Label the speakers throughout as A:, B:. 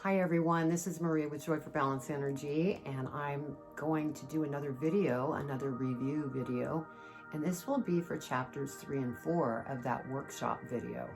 A: Hi everyone, this is Maria with Joy for Balance Energy, and I'm going to do another video, another review video, and this will be for chapters 3 and 4 of that workshop video.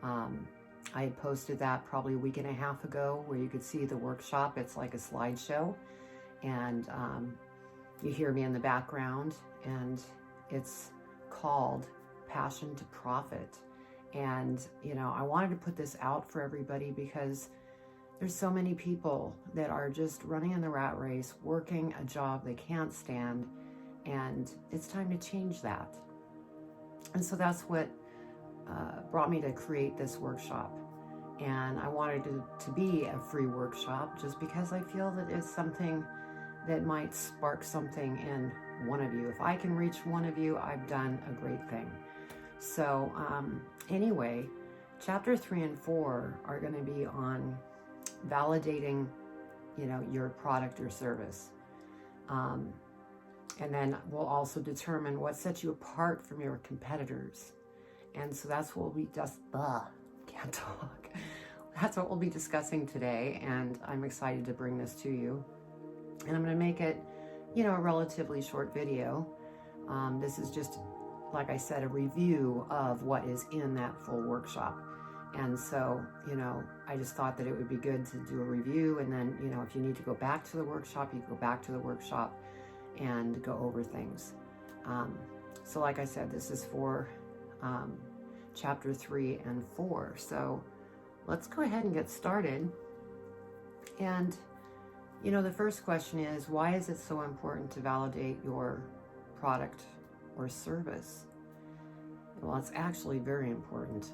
A: I had posted that probably a week and a half ago where you could see the workshop. It's like a slideshow, and you hear me in the background, and it's called Passion to Profit. And, you know, I wanted to put this out for everybody because there's so many people that are just running in the rat race, working a job they can't stand, and it's time to change that. And so that's what brought me to create this workshop. And I wanted it to be a free workshop just because I feel that it's something that might spark something in one of you. If I can reach one of you, I've done a great thing. So anyway, chapter 3 and 4 are going to be on validating, you know, your product or service. And then we'll also determine what sets you apart from your competitors. And so that's what we just, can't talk. That's what we'll be discussing today. And I'm excited to bring this to you. And I'm going to make it, you know, a relatively short video. This is just, like I said, a review of what is in that full workshop. And so, you know, I just thought that it would be good to do a review, and then, you know, if you need to go back to the workshop, you go back to the workshop and go over things. So like I said, this is for chapter 3 and 4. So let's go ahead and get started. And, you know, the first question is, why is it so important to validate your product or service? Well, it's actually very important.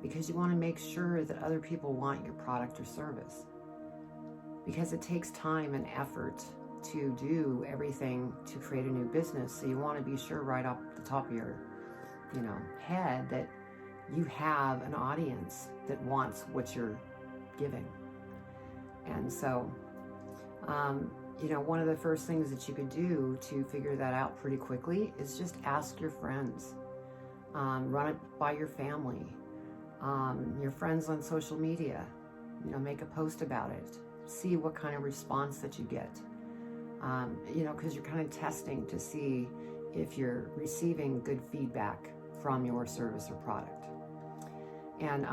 A: Because you want to make sure that other people want your product or service. Because it takes time and effort to do everything to create a new business. So you want to be sure right off the top of your, you know, head that you have an audience that wants what you're giving. And so, you know, one of the first things that you could do to figure that out pretty quickly is just ask your friends. Run it by your family. Your friends on social media, you know, make a post about it, see what kind of response that you get, you know, because you're kind of testing to see if you're receiving good feedback from your service or product. And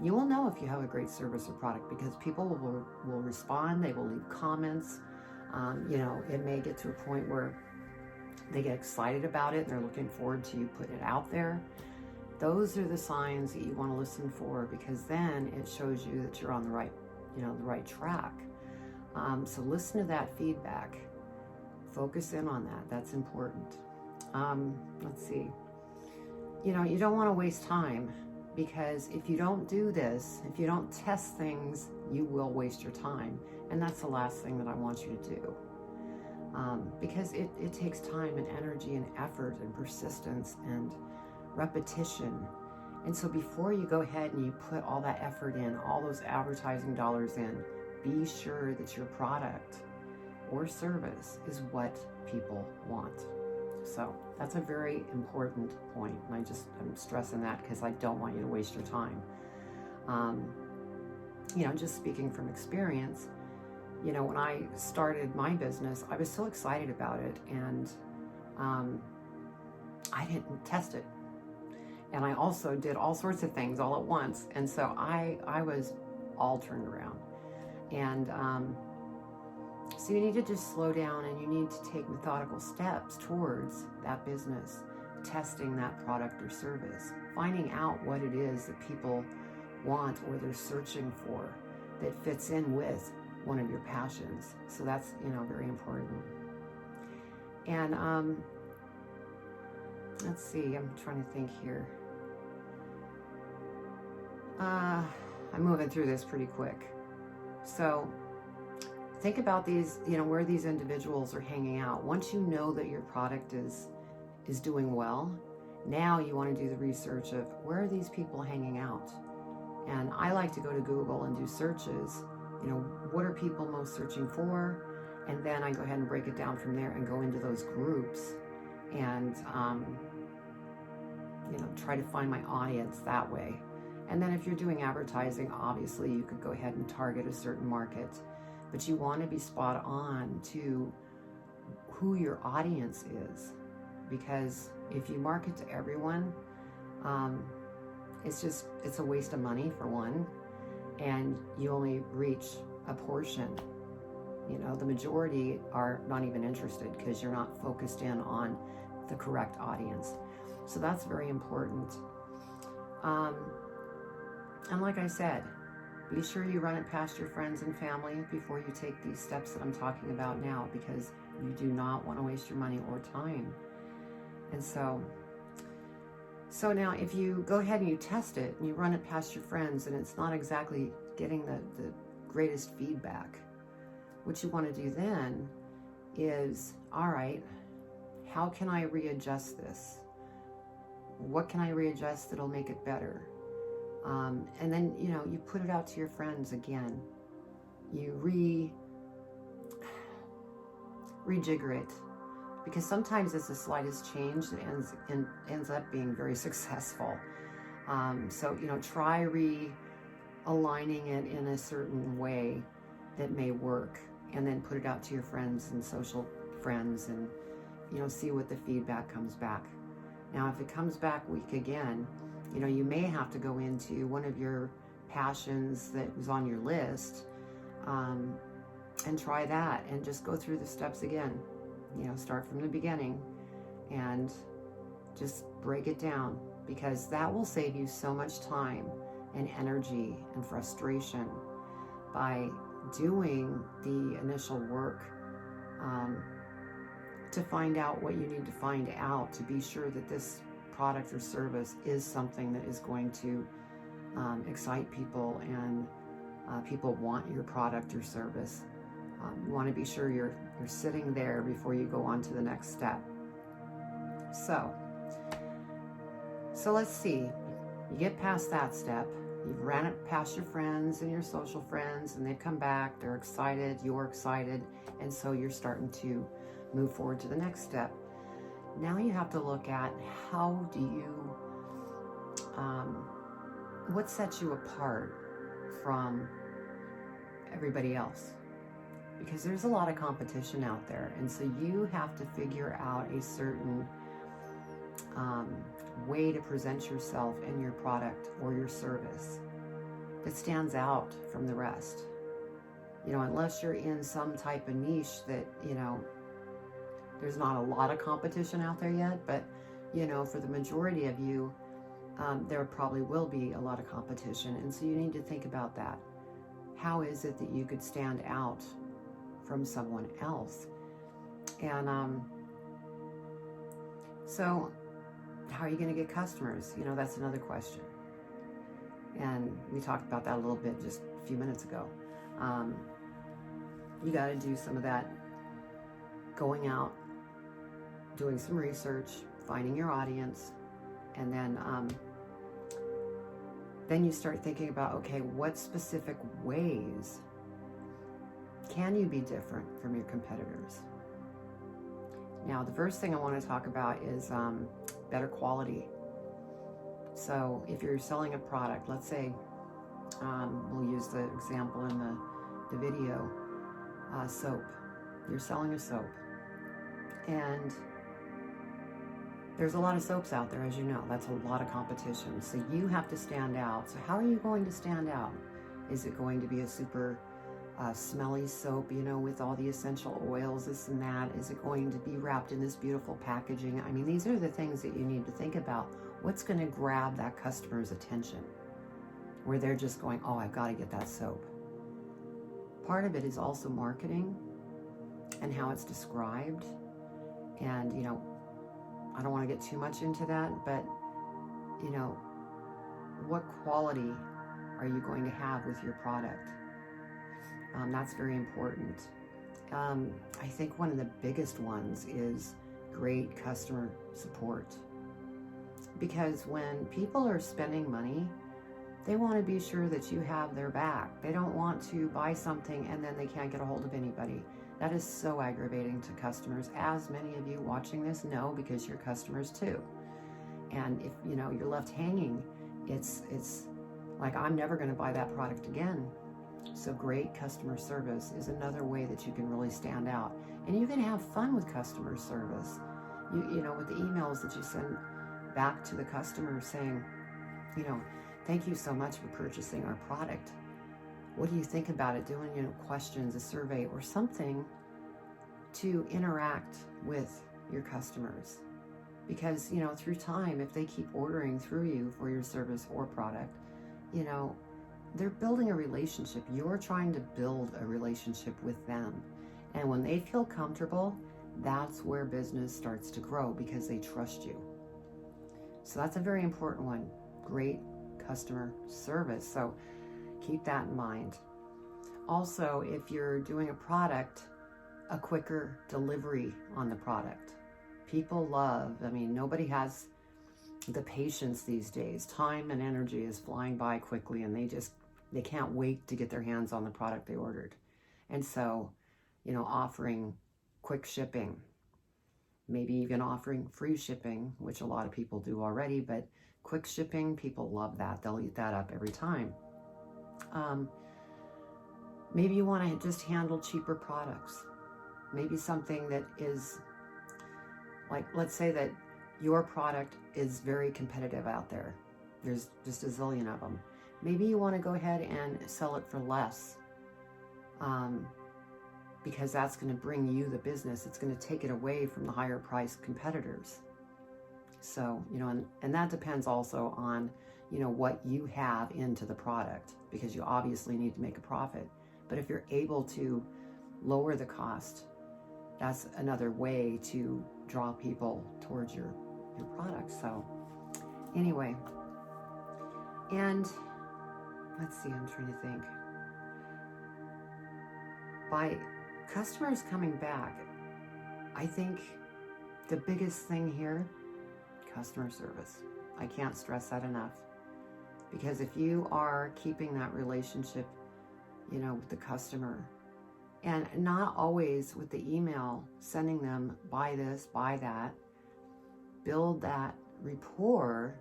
A: you will know if you have a great service or product because people will respond, they will leave comments. You know, it may get to a point where they get excited about it and they're looking forward to you putting it out there. Those are the signs that you want to listen for, because then it shows you that you're on the right, you know, the right track. So listen to that feedback. Focus in on that. That's important. Let's see. You know, you don't want to waste time, because if you don't do this, if you don't test things, you will waste your time. And that's the last thing that I want you to do. Because it takes time and energy and effort and persistence and repetition. And so before you go ahead and you put all that effort in, all those advertising dollars in, be sure that your product or service is what people want. So that's a very important point. And I'm stressing that because I don't want you to waste your time. You know, just speaking from experience, you know, when I started my business, I was so excited about it, and I didn't test it. And I also did all sorts of things all at once. And so I was all turned around. And so you need to just slow down, and you need to take methodical steps towards that business, testing that product or service, finding out what it is that people want or they're searching for that fits in with one of your passions. So that's, you know, very important. And let's see, I'm trying to think here. I'm moving through this pretty quick. So think about these, you know, where these individuals are hanging out. Once you know that your product is doing well, now you want to do the research of where are these people hanging out. And I like to go to Google and do searches. You know, what are people most searching for? And then I go ahead and break it down from there and go into those groups and, you know, try to find my audience that way. And then if you're doing advertising, obviously you could go ahead and target a certain market, but you want to be spot on to who your audience is, because if you market to everyone, it's a waste of money for one, and you only reach a portion. You know, the majority are not even interested because you're not focused in on the correct audience. So that's very important. And like I said, be sure you run it past your friends and family before you take these steps that I'm talking about now, because you do not want to waste your money or time. And so now if you go ahead and you test it and you run it past your friends and it's not exactly getting the greatest feedback, what you want to do then is, all right, how can I readjust this? What can I readjust that'll make it better? And then, you know, you put it out to your friends again. You rejigger it, because sometimes it's the slightest change that ends up being very successful. So, you know, try realigning it in a certain way that may work, and then put it out to your friends and social friends, and, you know, see what the feedback comes back. Now, if it comes back weak again, you know, you may have to go into one of your passions that was on your list, and try that, and just go through the steps again. You know, start from the beginning and just break it down, because that will save you so much time and energy and frustration by doing the initial work, to find out what you need to find out to be sure that this product or service is something that is going to excite people, and people want your product or service. You want to be sure you're sitting there before you go on to the next step. So let's see. You get past that step. You've ran it past your friends and your social friends, and they've come back. They're excited. You're excited. And so you're starting to move forward to the next step. Now you have to look at how do you, what sets you apart from everybody else? Because there's a lot of competition out there. And so you have to figure out a certain way to present yourself and your product or your service that stands out from the rest. You know, unless you're in some type of niche that, you know, there's not a lot of competition out there yet, but, you know, for the majority of you, there probably will be a lot of competition. And so you need to think about that. How is it that you could stand out from someone else? And so how are you going to get customers? You know, that's another question. And we talked about that a little bit just a few minutes ago. You got to do some of that going out, doing some research, finding your audience, and then you start thinking about, okay, what specific ways can you be different from your competitors? Now, the first thing I want to talk about is better quality. So if you're selling a product, let's say, we'll use the example in the video, soap. You're selling a soap, and there's a lot of soaps out there, as you know. That's a lot of competition. So you have to stand out. So how are you going to stand out? Is it going to be a super smelly soap, you know, with all the essential oils, this and that? Is it going to be wrapped in this beautiful packaging? I mean, these are the things that you need to think about. What's going to grab that customer's attention, where they're just going, oh, I've got to get that soap? Part of it is also marketing and how it's described. And, you know, I don't want to get too much into that, but, you know, what quality are you going to have with your product? That's very important. I think one of the biggest ones is great customer support. Because when people are spending money, they want to be sure that you have their back. They don't want to buy something and then they can't get a hold of anybody. That is so aggravating to customers, as many of you watching this know, because you're customers too. And if, you know, you're left hanging, it's Like, I'm never going to buy that product again. So great customer service is another way that you can really stand out. And you can have fun with customer service. You know, with the emails that you send back to the customer saying, you know, thank you so much for purchasing our product. What do you think about it? Doing, you know, questions, a survey, or something to interact with your customers. Because, you know, through time, if they keep ordering through you for your service or product, you know, they're building a relationship. You're trying to build a relationship with them. And when they feel comfortable, that's where business starts to grow, because they trust you. So that's a very important one. Great customer service. So keep that in mind. Also, if you're doing a product, a quicker delivery on the product. People love, I mean, nobody has the patience these days. Time and energy is flying by quickly, and they can't wait to get their hands on the product they ordered. And so, you know, offering quick shipping, maybe even offering free shipping, which a lot of people do already, but quick shipping, people love that. They'll eat that up every time. Maybe you want to just handle cheaper products. Maybe something that is, like, let's say that your product is very competitive out there. There's just a zillion of them. Maybe you want to go ahead and sell it for less, because that's going to bring you the business. It's going to take it away from the higher priced competitors. So, you know, and that depends also on, you know, what you have into the product, because you obviously need to make a profit. But if you're able to lower the cost, that's another way to draw people towards your product. So anyway, and let's see, I'm trying to think. By customers coming back, I think the biggest thing here, customer service. I can't stress that enough. Because if you are keeping that relationship, you know, with the customer, and not always with the email, sending them buy this, buy that, build that rapport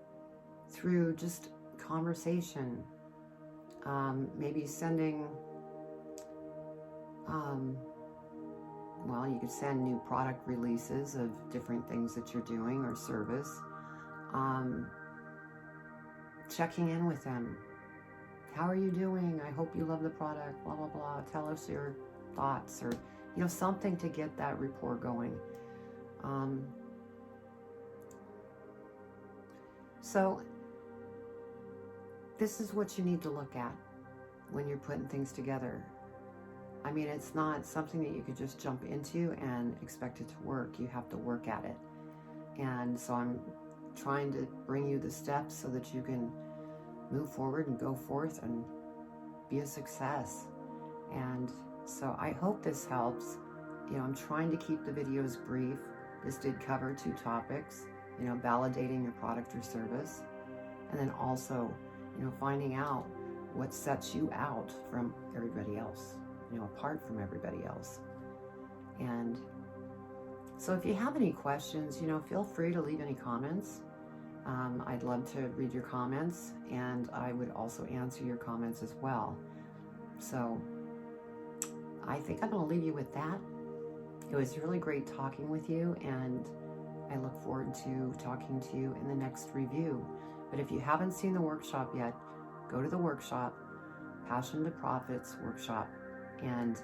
A: through just conversation. Maybe sending, well, you could send new product releases of different things that you're doing or service. Checking in with them. How are you doing? I hope you love the product, blah, blah, blah. Tell us your thoughts, or, you know, something to get that rapport going. So this is what you need to look at when you're putting things together. I mean, it's not something that you could just jump into and expect it to work. You have to work at it. And so I'm trying to bring you the steps so that you can move forward and go forth and be a success. And so I hope this helps. You know, I'm trying to keep the videos brief. This did cover 2 topics, you know, validating your product or service, and then also, you know, finding out what sets you out from everybody else, you know, apart from everybody else. And so if you have any questions, you know, feel free to leave any comments. I'd love to read your comments, and I would also answer your comments as well. So I think I'm going to leave you with that. It was really great talking with you, and I look forward to talking to you in the next review. But if you haven't seen the workshop yet, go to the workshop, Passion to Profits workshop. And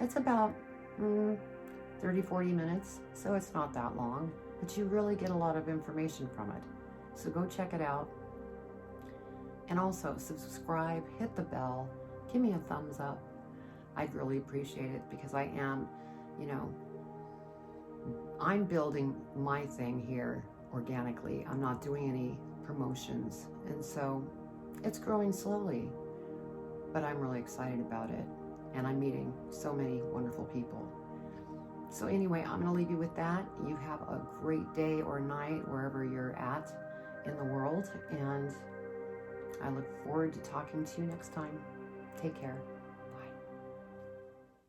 A: it's about 30-40 minutes, so it's not that long, but you really get a lot of information from it. So go check it out. And also subscribe, hit the bell, give me a thumbs up. I'd really appreciate it, because I am, you know, I'm building my thing here organically. I'm not doing any promotions. And so it's growing slowly, but I'm really excited about it. And I'm meeting so many wonderful people. So anyway, I'm going to leave you with that. You have a great day or night wherever you're at in the world. And I look forward to talking to you next time. Take care.